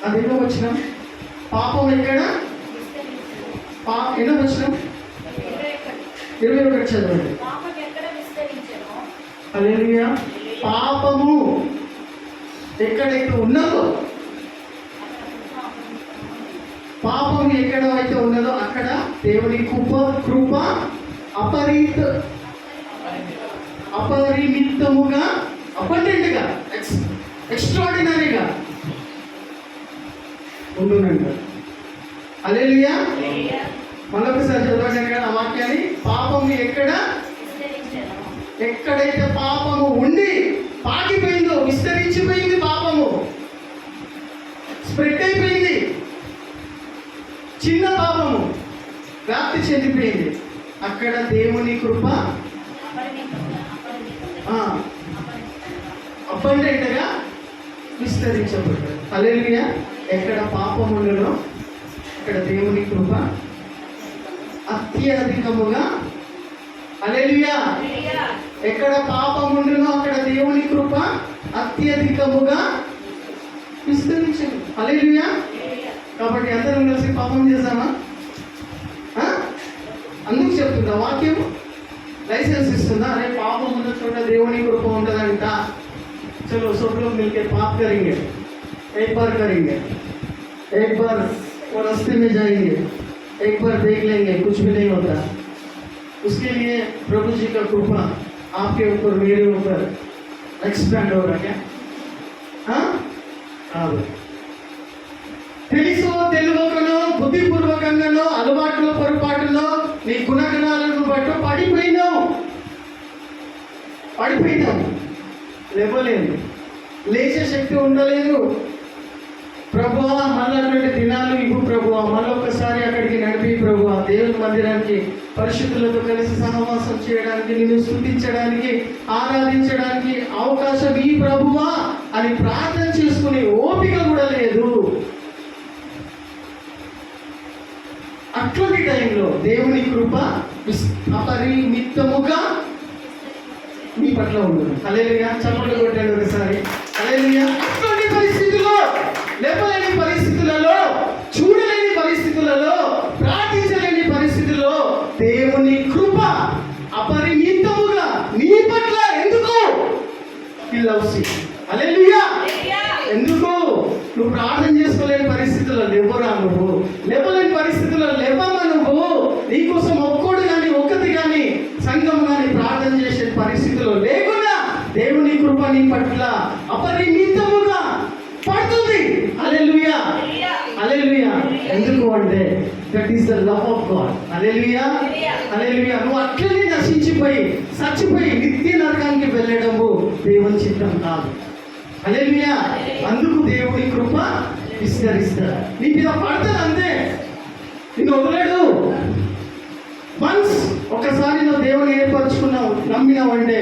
అదేమో వచ్చిన పాపం ఎక్కడ ఎన్నో వచ్చిన 21 చదవండి. హల్లెలూయా. పాపము ఎక్కడైతే ఉన్నదో, పాపం ఎక్కడైతే ఉన్నదో అక్కడ దేవుని కృప అపరిమితముగా అబండెంట్గా ఎక్స్ట్రాడినరీగా ఉండునంట. హల్లెలూయా. మరొకసారి చదవండి ఆ వాక్యాన్ని. పాపము ఎక్కడైతే పాపము ఉండి పాకిపోయిందో, విస్తరించిపోయింది, పాపము స్ప్రెడ్ అయిపోయింది, చిన్న పాపము వ్యాప్తి చెందిపోయింది, అక్కడ దేవుని కృప అబండెంట్గా విస్తరించబడ్డాడు. హల్లెలూయా. ఎక్కడ పాపం ఉండదో అక్కడ దేవుని కృప అత్యధికముగా, హల్లెలూయా, ఎక్కడ పాపం ఉండదో అక్కడ దేవుని కృప అత్యధికముగా విస్తరించదు. హల్లెలూయా. కాబట్టి అందరం కలిసి పాపం చేశామా? అందుకు చెప్తుందా వాక్యం? లైసెన్స్ ఇస్తుందా? అరే పాపం ఉన్న చోట దేవుని కృప ఉంటుందంట, चलो सब लोग मिलकर पाप करेंगे, एक बार करेंगे, एक बार वो रास्ते में जाएंगे, एक बार देख लेंगे, कुछ भी नहीं होता. उसके लिए प्रभु जी का कृपा आपके ऊपर, मेरे ऊपर एक्सपेंड हो रहा क्या? తెలుసో తెలియకనో బుద్ధిపూర్వకంగానో అలవాట్లో పొరపాటులో నీ గుణగణాలను బట్టి పడిపోయినావు, లేవలేదు, లేచే శక్తి ఉండలేదు. ప్రభువా మళ్ళీ అటువంటి దినాలు ఇవ్వు ప్రభువా, మళ్ళొక్కసారి అక్కడికి నడిపి ప్రభువా, దేవుని మందిరానికి పరిశుద్ధులతో కలిసి సహవాసం చేయడానికి, నిన్ను స్తుతించడానికి, ఆరాధించడానికి అవకాశం ఈ ప్రభువా అని ప్రార్థన చేసుకునే ఓపిక కూడా లేదు. అటువంటి టైంలో దేవుని కృప అపరిమితముగా మీ పట్ల ఉండదు. హల్లెలూయా. చప్పట్లు కొట్టాడు ఒకసారి. హల్లెలూయా. అటువంటి పరిస్థితుల్లో, లేవలేని పరిస్థితులలో, చూడలేని పరిస్థితులలో, ప్రార్థించలేని పరిస్థితుల్లో దేవుని కృప అపరిమితముగా నీ పట్ల ఎందుకు? He loves you. హల్లెలూయా. ఎందుకు? నువ్వు ప్రార్థన చేసుకోలేని పరిస్థితుల్లో లేవరా, నువ్వు లేవలేని పరిస్థితుల్లో లేవమ్మా, నువ్వు నీకోసం ఒక్కడు కానీ ఒక్కటి కానీ సంఘం కానీ ప్రార్థన చేసే పరిస్థితుల్లో లేకుండా దేవుని కృప నీ పట్ల అపరిమితముగా పడుతుంది. హల్లెలూయా. హల్లెలూయా. ఎందుకు అంటే that is the love of God. Hallelujah. Hallelujah. నువ్వు అట్లనే నశించిపోయి చచ్చిపోయి నిత్య నరకానికి వెళ్ళడము దేవుని చిత్తం కాదు. హల్లెలూయా. అందుకు దేవుని కృప విస్తరిస్తాడు. నీ మీద పడతాడు అంతే, నిన్ను వదలడు. వన్స్ ఒకసారి నువ్వు దేవుని ఏర్పరచుకున్నావు, నమ్మినావంటే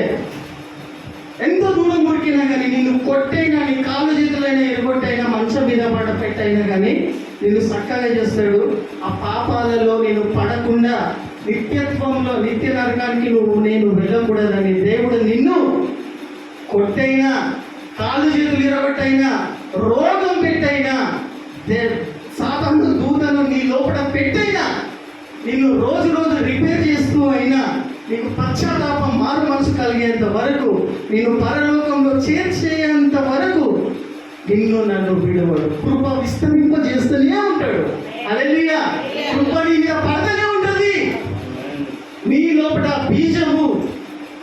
ఎంత దూరం ఉరికినా కానీ, నిన్ను కొట్టైనా, నీ కాళ్ళు చేతులైనా ఎరగొట్టైనా, మంచం మీద పెట్టైనా కానీ నిన్ను చక్కగా చేస్తాడు. ఆ పాపాలలో నేను పడకుండా నిత్యత్వంలో, నిత్య నరకానికి నేను వెళ్ళకూడదని దేవుడు నిన్ను కొట్టైనా, కాళ్ళు చేతులు ఎరగొట్టైనా, రోగం పెట్టైనా, సాతాను దూతను నీ లోపల పెట్టైనా, నిన్ను రోజు రోజు రిపేర్ చేస్తూ అయినా, నీకు పశ్చాత్తాపం మారు మనసు కలిగేంత వరకు, నేను పరలోకంలో చేర్చేంత వరకు నిన్ను నన్ను విడవడు. కృప విస్తరింపజేస్తూనే ఉంటాడు. హల్లెలూయా. కృప నీ మీద పడతనే ఉంటుంది. నీ లోపల బీజము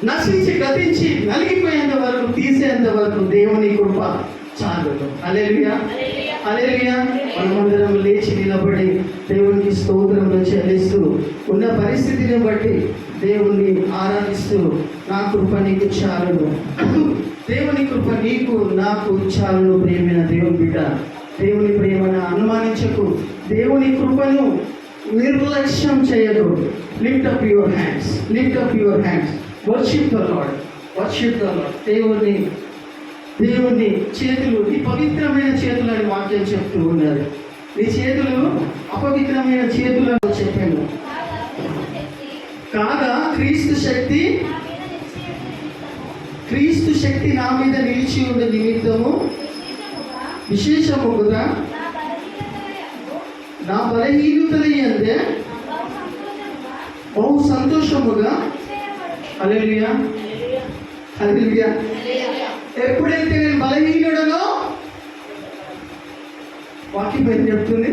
నశించి గతించి నలిగిపోయేంత వరకు, తీసేంత వరకు దేవుని కృప చాలు. హల్లెలూయా. హల్లెలూయా. మనమందరం లేచి నిలబడి దేవునికి స్తోత్రములు చెల్లిస్తూ, ఉన్న పరిస్థితిని బట్టి దేవుణ్ణి ఆరాధిస్తూ, నా కృప నీకు చాలును, దేవుని కృప నీకు నాకు చాలును. ప్రేమైన దేవుని బిడ్డ, దేవుని ప్రేమను అనుమానించకు, దేవుని కృపను నిర్లక్ష్యం చేయదు. Lift up your hands, lift up your hands, worship the lord, worship the lord. దేవుని చేతులు నీ పవిత్రమైన చేతులు అని వాక్యం చెప్తూ ఉన్నారు. నీ చేతులు అపవిత్రమైన చేతులు అని చెప్పాను. కాగా క్రీస్తు శక్తి క్రీస్తు శక్తి నా మీద నిలిచి ఉండే నిమిత్తము విశేషముగా నా బలహీనతలందే బహు సంతోషముగా హల్లెలూయా హల్లెలూయా. ఎప్పుడైతే నేను బలహీనుడనో, వాక్యం ఏం చెప్తుంది?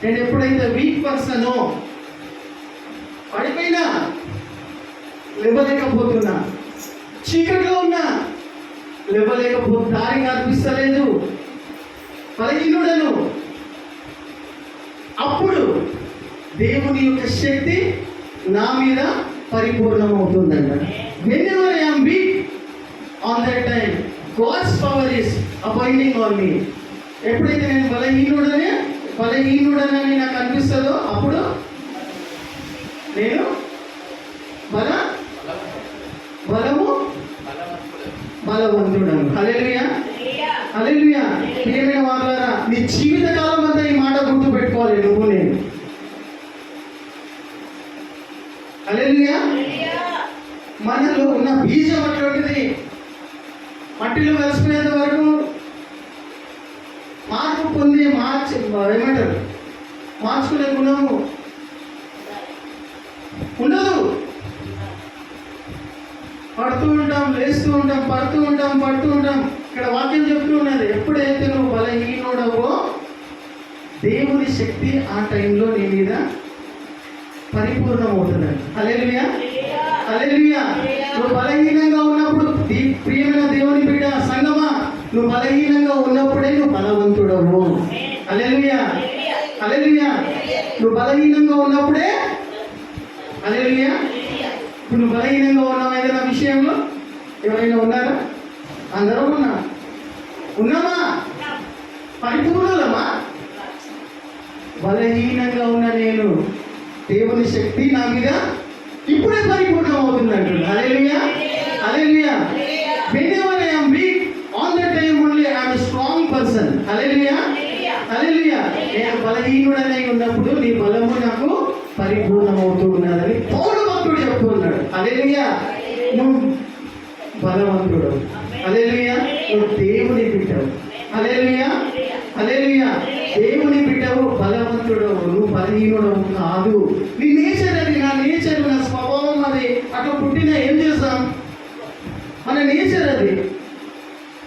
నేను ఎప్పుడైతే వీక్ పర్సనో, పడిపోయినా, లేవలేకపోతున్నా, చీకటిలో ఉన్నా, దారి కనిపిస్తలేదు, బలహీనుడను, అప్పుడు దేవుని యొక్క శక్తి నా మీద పరిపూర్ణమవుతుందంట. Whenever I am weak, on that time God's power is abiding on me. ఎప్పుడైతే నేను బలహీనుడనని నాకు అనిపిస్తుందో, అప్పుడు నేను బలవంతుడను. హల్లెలూయా హల్లెలూయా. ప్రియమైన వారులారా, నీ జీవితకాలం అంతా ఈ మాట గుర్తు పెట్టుకోవాలి నువ్వు నేను. హల్లెలూయా. మనలో ఉన్న బీజం అటువంటిది, మట్టిలో కలిసిపోయేంత వరకు మార్పు పొంది మార్చుకునే గుణము ఉండదు. పడుతూ ఉంటాం, లేస్తూ ఉంటాం, పడుతూ ఉంటాం. ఇక్కడ వాక్యం చెప్తూ ఉన్నది, ఎప్పుడైతే నువ్వు బలహీనుడవో దేవుని శక్తి ఆ టైంలో నీ మీద పరిపూర్ణమవుతుందండి. హల్లెలూయా హల్లెలూయా. నువ్వు బలహీనంగా ఉన్నప్పుడు, ప్రియమైన దేవుని బిడ్డ సంగమా, నువ్వు బలహీనంగా ఉన్నప్పుడే నువ్వు బలవంతుడవు. హల్లెలూయా హల్లెలూయా. నువ్వు బలహీనంగా ఉన్నప్పుడే, హల్లెలూయా. ఇప్పుడు నువ్వు బలహీనంగా ఉన్నావు ఏదైనా విషయంలో? ఎవరైనా ఉన్నారా? అందరూ ఉన్నామా? పరిపూర్ణమా? బలహీనంగా ఉన్న నేను, దేవుని శక్తి నా మీద ఇప్పుడే పరిపూర్ణం అవుతుంది అంటున్నాడు. హల్లెలూయా హల్లెలూయా. Whenever I am weak, on that time only I am a strong person. హల్లెలూయా హల్లెలూయా. నేను బలహీనుడనై ఉన్నప్పుడు నీ బలము నాకు పరిపూర్ణమవుతూ ఉన్నదని పౌలు భక్తుడు చెప్తున్నాడు. హల్లెలూయా. నువ్వు బలవంతుడు. హల్లెలూయా. నువ్వు దేవుని బిడ్డవు. హల్లెలూయా హల్లెలూయా. దేవుని బిడ్డవు, బలవంతుడవు, నువ్వు బలహీనుడవు కాదు. నీ నేచర్ అది, నా నేచర్, నా స్వభావం అది. అట్లా పుట్టిన ఏం చేస్తాం? మన నేచర్ అది.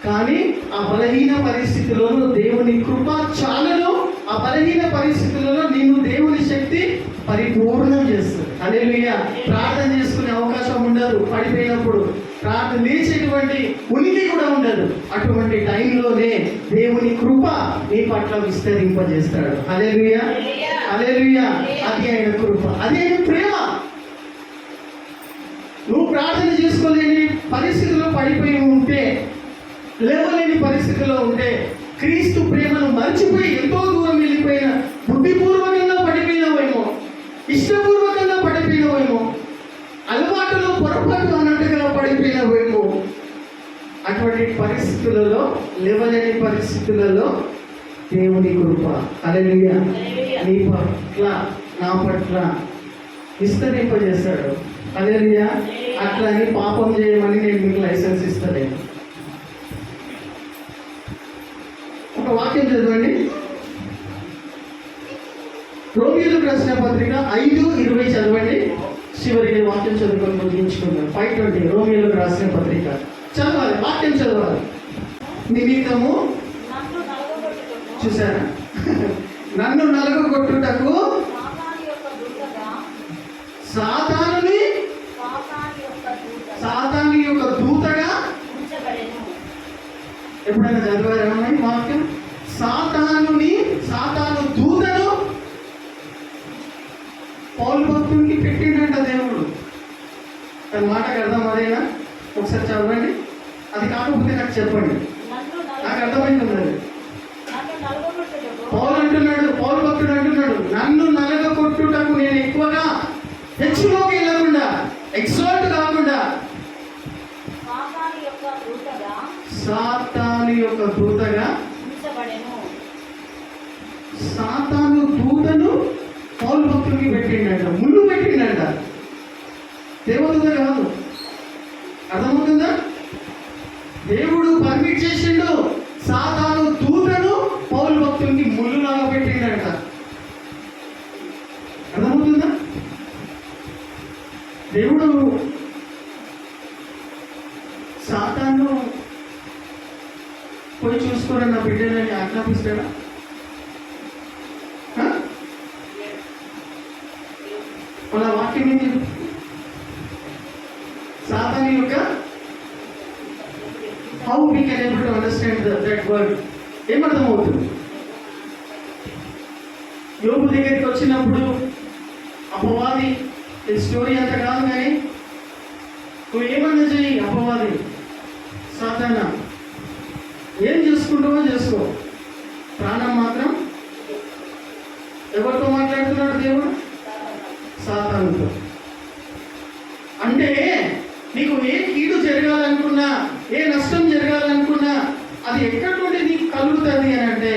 కానీ ఆ బలహీన పరిస్థితులలో దేవుని కృప చాలును. ఆ బలహీన పరిస్థితులలో నేను దేవుని శక్తి పరిపూర్ణం చేస్తుంది. హల్లెలూయా. ప్రార్థన చేసుకునే అవకాశం ఉండదు పడిపోయినప్పుడు, ప్రార్థన లేచేటువంటి ఉనికి కూడా ఉండదు. అటువంటి టైంలోనే దేవుని కృప నీ పట్ల విస్తరింపజేస్తాడు. హల్లెలూయా హల్లెలూయా. అది ఆయన కృప, అది ఆయన ప్రేమ. నువ్వు ప్రార్థన చేసుకోలేని పరిస్థితుల్లో పడిపోయి ఉంటే, లేవలేని పరిస్థితుల్లో ఉంటే, క్రీస్తు ప్రేమను మర్చిపోయి ఎంతో దూరం వెళ్ళిపోయిన, బుద్ధిపూర్వకంగా పడిపోయినవేమో, ఇష్టపూర్వకంగా పడిపోయినవేమో, అలవాటులో పొరపాటు అన్నట్టుగా పడిపోయినవేమో, అటువంటి పరిస్థితులలో, లేవలేని పరిస్థితులలో దేవుని కృప, హల్లెలూయా, నీ పట్ల నా పట్ల విస్తరింపజేస్తాడు. హల్లెలూయా. అట్లా అని పాపం చేయమని నేను మీకు లైసెన్స్ ఇస్తాను. ఒక వాక్యం చదవండి. రోమీయులకు రాసిన పత్రిక 5:20 చదవండి. చివరికి వాక్యం చదువుకొని ముగించుకుందాం. 5:20 రోమీయులకు రాసిన పత్రిక చదవాలి, వాక్యం చదవాలి. నిమిత్తము చూసారా? నన్ను నలగొట్టుటకు సాతాను యొక్క దూతగా ఎప్పుడైనా చదివారేమో ఈ వాక్యం? సాతాను దూతను పౌలు భక్తునికి పెట్టిండంట దేవుడు. తన మాటకు అర్థం అదేనా? ఒకసారి చదవండి. అది కాకపోతే నాకు చెప్పండి, నాకు అర్థమైంది. అది పౌలు భక్తుడు అంటున్నాడు, నన్ను నలగొట్టుటకు నేను ఎక్కువగా హెచ్చులోకి వెళ్ళకుండా, ఎక్సాల్ట్ కాకుండా, సాతాను యొక్క దూతగా, సాతాను దూతను పౌలు భక్తుడికి పెట్టిండంట. ముళ్ళు పెట్టిండంట, దేవదూత కాదు. అర్థమవుతుందా? దేవుడు పర్మిట్ చేసిండు. సాతాను దూతను పౌలు భక్తునికి ముళ్ళులాగా పెట్టిండంట. అర్థమవుతుందా? దేవుడు సాతాను పోయి చూసుకోరా నా బిడ్డలని ఆజ్ఞాపిస్తాడా? మన వాక్యం ఏంటి? సాతాను యొక్క how we can able to understand that word ఏమర్థమవుతుంది? యోబు దగ్గరికి వచ్చినప్పుడు అపవాది, ఈ స్టోరీ అంత కాదు కానీ నువ్వు ఏమన్నా చెయ్యి, అపవాది సాతానా ఏం చేసుకుంటావో చేసుకో, ప్రాణం మాత్రం ఎవరితో మాట్లాడుతున్నాడు దేవుడు? సాతానుతో. అంటే నీకు ఏ కీడు జరగాలనుకున్నా, ఏ నష్టం జరగాలనుకున్నా అది ఎక్కడి నుండి నీకు కలుగుతుంది అని అంటే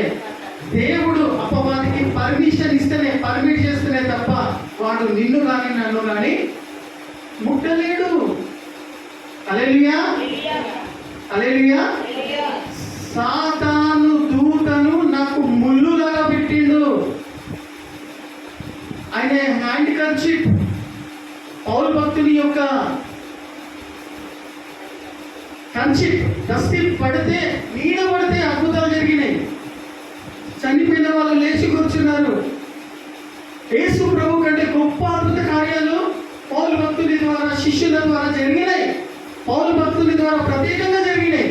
దేవుడు అపవాదికి పర్మిషన్ ఇస్తేనే, పర్మిట్ చేస్తేనే తప్ప వాడు నిన్ను కానీ నన్ను కానీ ముట్టలేడు. హల్లెలూయా, హల్లెలూయా. సాతాను దూతను నాకు ముళ్ళులాగా పెట్టిండు. ఆయన హ్యాండ్ కర్చీఫ్ పౌలు భక్తుని యొక్క కర్చీఫ్ దస్తి పడితే, నీడ పడితే అద్భుతాలు జరిగినాయి. చనిపోయిన వాళ్ళు లేచి కూర్చున్నారు. యేసు ప్రభు కంటే గొప్ప అద్భుత కార్యాలు పౌలు భక్తుని ద్వారా, శిష్యుల ద్వారా జరిగినాయి. పౌలు భక్తుని ద్వారా ప్రత్యేకంగా జరిగినాయి.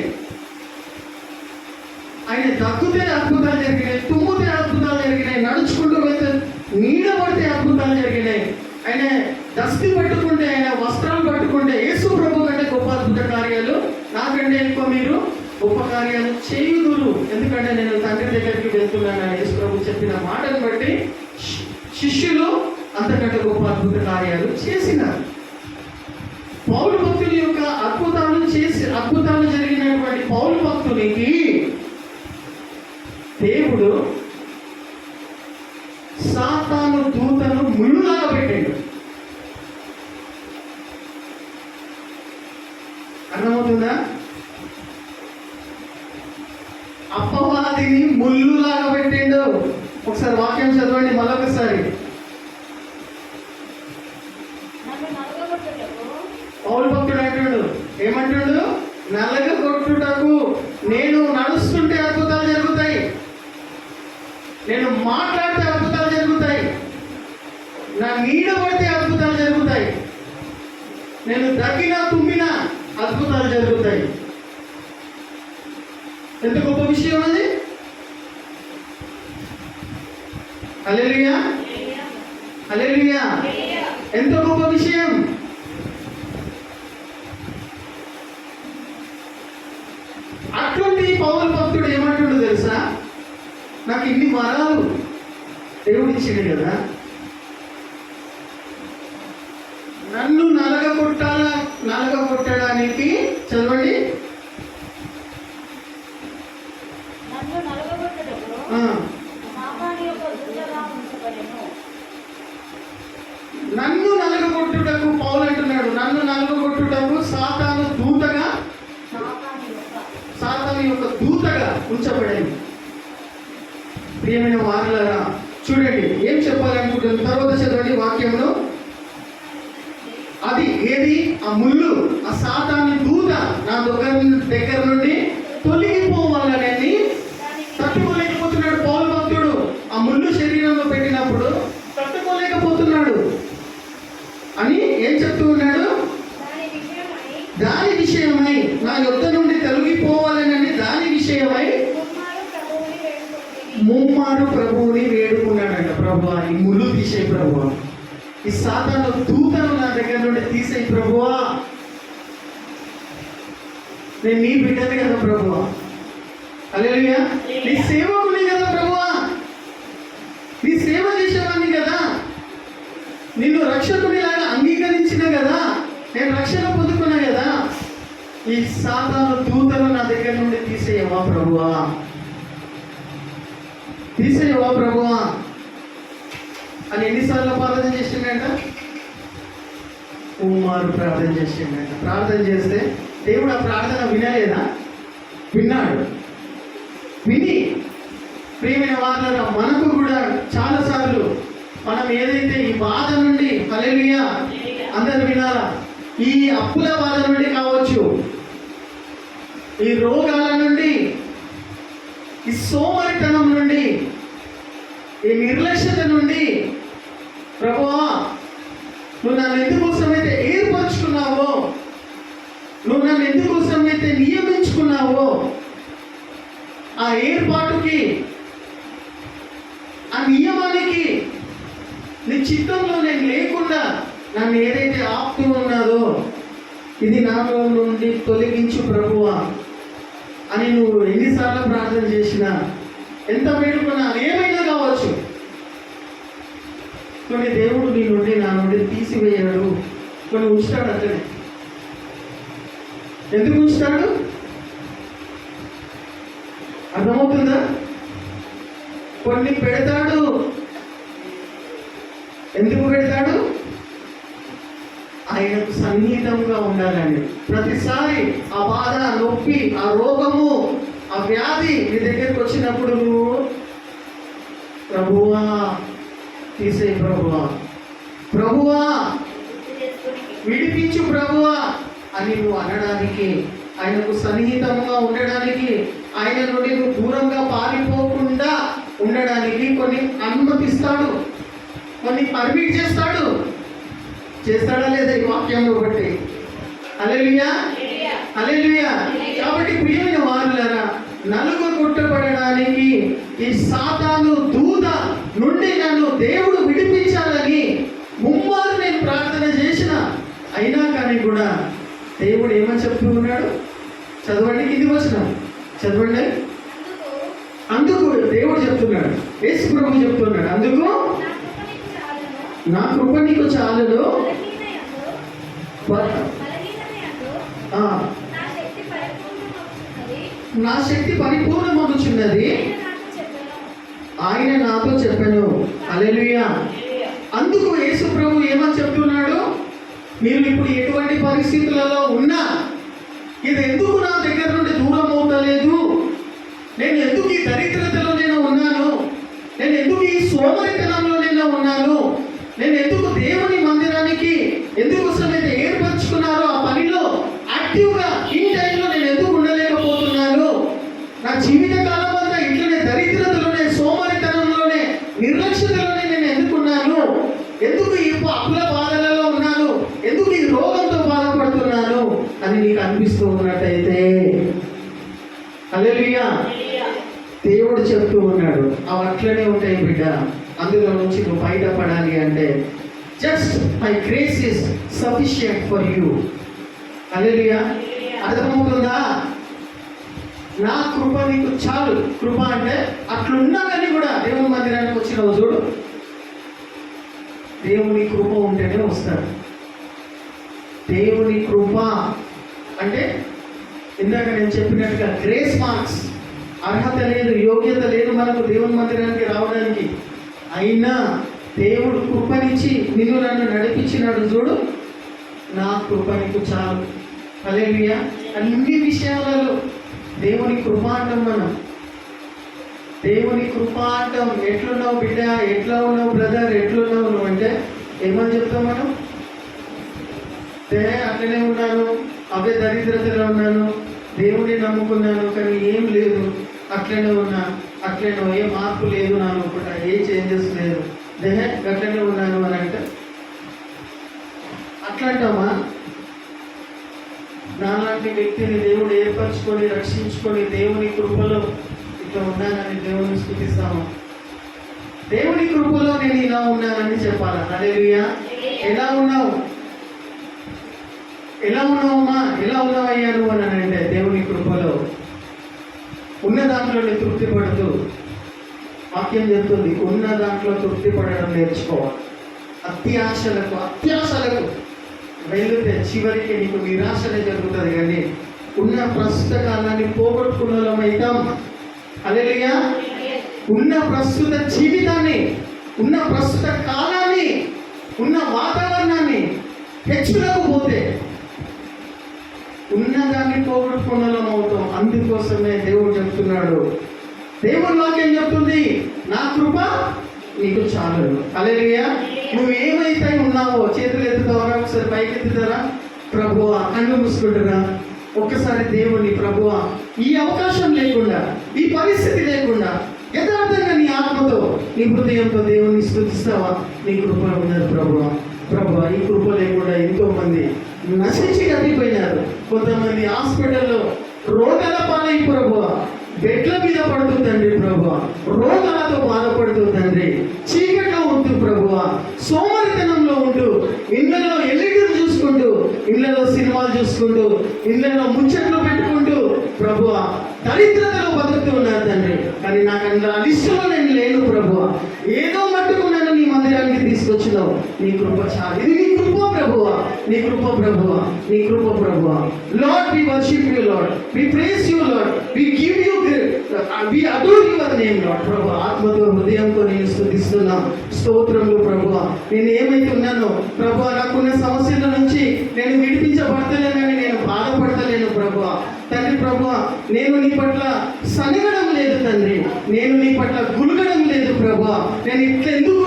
ఆయన దగ్గుతే అద్భుతాలు జరిగినాయి, తుమ్మితే అద్భుతాలు జరిగినాయి, నడుచుకుంటూ వెళ్తే నీడ పడితే అద్భుతాలు జరిగినాయి. ఆయన దస్తి పట్టుకుంటే, ఆయన వస్త్రాలు పట్టుకుంటే యేసు ప్రభు కంటే గొప్ప అద్భుత కార్యాలు, నాకంటే ఎక్కువ మీరు గొప్ప కార్యాలు చేయుదురు, ఎందుకంటే నేను తండ్రి దగ్గరికి వెళ్తున్నాను అని యేసు ప్రభు చెప్పిన మాటను బట్టి శిష్యులు అంతకంటే గొప్ప అద్భుత కార్యాలు చేసినారు. పౌలు భక్తుని యొక్క అద్భుతాలు జరిగినటువంటి పౌలు భక్తునికి దేవుడు సాతాను దూతను ముళ్ళులాగా పెట్టాడు. అర్థమవుతుందా? అపవాదిని ముళ్ళులాగా పెట్టిండు. ఒకసారి వాక్యం చదవండి మరొకసారి. పౌలు భక్తుడు అంటాడు, ఏమంటాడు? నలగగొట్టుటకు నేను నడుస్తుంటే అద్భుతాలు జరుగుతాయి, నేను మాట్లాడితే అద్భుతాలు జరుగుతాయి, నా నీడ పడితే అద్భుతాలు జరుగుతాయి, నేను దగ్గినా తుమ్మినా అద్భుతాలు జరుగుతాయి. ఎంత గొప్ప విషయం అది! హల్లెలూయా, హల్లెలూయా. ఎంత గొప్ప విషయం! అటువంటి పౌలు భక్తుడు ఏమంటాడు తెలుసా? నాకు ఇన్ని వరాలు దేవుడు ఇచ్చిండు కదా, నన్ను నలగొట్టడానికి చదవండి. నన్ను నలగొట్టుటకు పౌలు అంటున్నాడు, నన్ను నలగొట్టుటకు సాతాను దూతగా, సాతాను యొక్క దూతగా ఉంచబడింది. ప్రియమైన వారులారా చూడండి ఏం చెప్పాలనుకుంటున్నాను, తర్వాత చదవండి వాక్యంలో. అది ఏది? ఆ ముళ్ళు, ఆ సాతాను దూత నా దగ్గర నుండి తొలగిపోవాలని తట్టుకోలేకపోతున్నాడు పౌలు భక్తుడు. ఆ ముళ్ళు శరీరంలో పెట్టినప్పుడు తట్టుకోలేకపోతున్నాడు అని ఏం చెప్తూ ఉన్నాడు? దాని విషయమై నా యొద్ద నుండి తొలగిపోవాలని దాని విషయమై ముమ్మారు ప్రభువుని వేడుకున్నాడంట. ప్రభువా, ఈ ముళ్ళు తీసేయి ప్రభువా, ఈ సాతాను దూతను నా దగ్గర నుండి తీసేయి ప్రభువా, నేను నీ బిడ్డని కదా ప్రభువా, హల్లెలూయా, నీ సేవకుని కదా ప్రభువా, నీ సేవ చేసేవాడిని కదా, నిన్ను రక్షకునిలాగా అంగీకరించిన కదా, నేను రక్షణ పొందుకున్నా కదా, ఈ సాతాను దూతను నా దగ్గర నుండి తీసేయవా ప్రభువా, తీసేయవా ప్రభువా అని ఎన్నిసార్లు ప్రార్థన చేసిండంట? కుమారు ప్రార్థన చేసిండంట. ప్రార్థన చేస్తే దేవుడు ఆ ప్రార్థన వినలేదా? విన్నాడు. విని ప్రియమైన వాళ్ళ మనకు కూడా చాలాసార్లు మనం ఏదైతే ఈ బాధ నుండి, హల్లెలూయా అందరు వినాలా, ఈ అప్పుల బాధ నుండి కావచ్చు, ఈ రోగాల నుండి, ఈ సోమరితనం నుండి, ఈ నిర్లక్ష్యత నుండి, ప్రభువా నువ్వు నన్ను ఎందుకోసమైతే ఏర్పరచుకున్నావో, నువ్వు నన్ను ఎందుకోసమైతే నియమించుకున్నావో, ఆ ఏర్పాటుకి, ఆ నియమానికి నీ చిత్తంలో నేను లేకుండా నన్ను ఏదైతే ఆపుతూ ఉన్నదో ఇది నాలో నుండి తొలగించు ప్రభువా అని నువ్వు ఎన్నిసార్లు ప్రార్థన చేసినా, ఎంత వేడుకున్నా, ఏమైనా కావచ్చు, కొన్ని దేవుడు నీ నుండి నా నుండి తీసివేయడు, కొన్ని ఉంచుతాడు. అతనే ఎందుకు ఉంచుతాడు? అర్థమవుతుందా? కొన్ని పెడతాడు. ఎందుకు పెడతాడు? ఆయనకు సన్నిహితంగా ఉండాలని. ప్రతిసారి ఆ బాధ, నొప్పి, ఆ రోగము, ఆ వ్యాధి నీ దగ్గరికి వచ్చినప్పుడు నువ్వు ప్రభువా తీసే, ప్రభువా, ప్రభువా విడిపించు ప్రభువా అని నువ్వు అనడానికి, ఆయనకు సన్నిహితంగా ఉండడానికి, ఆయన నుండి నువ్వు దూరంగా పారిపోకుండా ఉండడానికి కొన్ని అనుమతిస్తాడు, కొన్ని పర్మిట్ చేస్తాడు. చేస్తాడా లేదా ఈ వాక్యంలో బట్టి? హల్లెలూయా, హల్లెలూయా. కాబట్టి ప్రియమైన వారులారా, నలుగు కొట్టబడడానికి ఈ సాతాను దూత నుండి నన్ను దేవుడు విడిపించాలని ముమ్మారు నేను ప్రార్థన చేసిన, అయినా కానీ కూడా దేవుడు ఏమని చెప్తూ ఉన్నాడు? చదవండి, కింది వచనం చదవండి. అందుకు దేవుడు చెప్తున్నాడు, యేసు ప్రభు చెప్తున్నాడు, అందుకు నా కృప నీకు చాలును, నా శక్తి పరిపూర్ణమగుచున్నది ఆయన నాతో చెప్పాను. హల్లెలూయా. అందుకు యేసు ప్రభు ఏమని చెప్తున్నాడు? మీరు ఇప్పుడు ఎటువంటి పరిస్థితులలో ఉన్నా, ఇది ఎందుకు నా దగ్గర నుండి దూరం అవుతలేదు, నేను ఎందుకు ఈ దరిద్రతలో నేను ఉన్నాను, నేను ఎందుకు ఈ సోమరితనంలో నేను ఉన్నాను, నేను ఎందుకు దేవుని మందిరానికి ఎందుకోసమైతే ఏర్పరచుకున్నారో ఆ పనిలో యాక్టివ్గా ఈ టైంలో నేను ఎందుకు ఉండలేకపోతున్నాను, నా జీవిత కాలం అంతా ఇట్లనే దరిద్రతలోనే, సోమరితనంలోనే, నిర్లక్ష్యతలోనే నేను ఎందుకున్నాను, ఎందుకు ఈ అప్పుల బాధలలో ఉన్నాను, ఎందుకు ఈ రోగంతో బాధపడుతున్నాను అని నీకు అనిపిస్తూ ఉన్నట్టయితే, హల్లెలూయా, దేవుడు చెప్తూ ఉన్నాడు, అవి అట్లనే ఉంటాయి బిడ్డ. అందులో నుంచి నువ్వు బయటపడాలి అంటే just my grace is sufficient for you. Hallelujah. అర్థమవుతుందా? నా కృప నీకు చాలు. కృప అంటే అట్లున్నా కానీ కూడా దేవుని మందిరానికి వచ్చినావు చూడు, దేవుని కృప ఉంటేనే వస్తాడు. దేవుని కృప అంటే ఇందాక నేను చెప్పినట్టుగా గ్రేస్ మార్క్స్, అర్హత లేదు, యోగ్యత లేదు మనకు దేవుని మందిరానికి రావడానికి, అయినా దేవుడు కృపనిచ్చి నిన్ను నన్ను నడిపించినాడు చూడు, నా కృప నీకు చాలు. హల్లెలూయా. అన్ని విషయాలలో దేవుని కృప అంటాం మనం. దేవుని కృప అంటాం. ఎట్లున్నావు బిడ్డ, ఎట్లా ఉన్నావు బ్రదర్, ఎట్లున్నావు నువ్వు అంటే ఏమని చెప్తాం మనం? అట్లనే ఉన్నాను, అవే దరిద్రతలో ఉన్నాను, దేవుడిని నమ్ముకున్నాను కానీ ఏం లేదు, అట్లనే ఉన్నా, అట్లనే ఏ మార్పు లేదు నా లోపల, ఏ చేంజెస్ లేదు, అట్లనే ఉన్నాను అని అంటే అట్లాంటామా? నాలాంటి వ్యక్తిని దేవుడు ఏర్పరచుకొని రక్షించుకొని దేవుని కృపలో ఇట్లా ఉన్నానని దేవుని స్తుతిస్తాము. దేవుని కృపలో నేను ఇలా ఉన్నానని చెప్పాలా? హల్లెలూయా. ఎలా ఉన్నావు, ఎలా ఉన్నావమ్మా, ఎలా ఉన్నావయ్యా నువ్వు అని అంటే దేవుని కృపలో ఉన్న దాంట్లోనే తృప్తి పడుతూ, వాక్యం చెప్తుంది ఉన్న దాంట్లో తృప్తి పడడం నేర్చుకోవాలి. అత్యాశలకు వెళ్తే చివరికి నీకు నిరాశనే జరుగుతుంది. కానీ ఉన్న ప్రస్తుత కాలాన్ని పోగొట్టుకున్నమైతాం. హల్లెలూయా. ఉన్న ప్రస్తుత జీవితాన్ని, ఉన్న ప్రస్తుత కాలాన్ని, ఉన్న వాతావరణాన్ని హెచ్చులకు పోతే ఉన్నదాన్ని పోగొట్టుకున్నలం అవుతాం. అందుకోసమే దేవుడు చెప్తున్నాడు, దేవుని వాక్యం చెప్తుంది, నా కృప నీకు చాలు. హల్లెలూయా. నువ్వు ఏమైతే ఉన్నావో చేతులు ఎత్తుతావా? ఒకసారి పైకి ఎత్తుతారా? ప్రభువా, కళ్ళు మూసుకుంటారా? ఒక్కసారి దేవుని, ప్రభువా, ఈ అవకాశం లేకుండా, ఈ పరిస్థితి లేకుండా యథార్థంగా నీ ఆత్మతో, నీ హృదయంతో దేవుని స్తుతిస్తావా? నీ కృప ఉన్నది ప్రభువా. ప్రభువా, ఈ కృప లేకుండా ఎంతో మంది నశించి కట్టిపోయినారు. కొంతమంది హాస్పిటల్లో రోగాల పాలై ప్రభువా, బెడ్ల మీద పడుతూ తండ్రి ప్రభువా, రోగాలతో బాధపడుతూ తండ్రి, చీకట్లో ఉంటూ ప్రభువా, సోమరితనంలో ఉంటూ, ఇళ్లలో ఎల్ఈడీలు చూసుకుంటూ, ఇళ్లలో సినిమాలు చూసుకుంటూ, ఇళ్లలో ముచ్చట్లు పెట్టుకుంటూ ప్రభువా దరిద్రతలో బతుకుతూ ఉన్నారు తండ్రి. కానీ నాకు అందులో లిస్టులో నేను లేను ప్రభువా. ఏదో మట్టుకు నన్ను నీ మందిరానికి తీసుకొచ్చినావు. నీ కృప చాలు. ఇది నీ కృప ప్రభువా, నీ కృప ప్రభువా, నీ కృప ప్రభువా. Lord, we worship you Lord, we praise you Lord, we give you, we adore your name Lord. ప్రభువా, ఆత్మతో హృదయంతో నేను స్తుతిస్తున్నా. స్తోత్రములు ప్రభువా. నేను ఏమైతే ఉన్నానో ప్రభువా, నాకున్న సమస్యల నుంచి నేను విడిపించబడతలేనని నేను బాధపడతలేను ప్రభువా. తండ్రి ప్రభువా, నేను నీ పట్ల సనగడం లేదు తండ్రి, నేను నీ పట్ల గులగడం లేదు ప్రభువా. నేను ఇట్లా ఎందుకు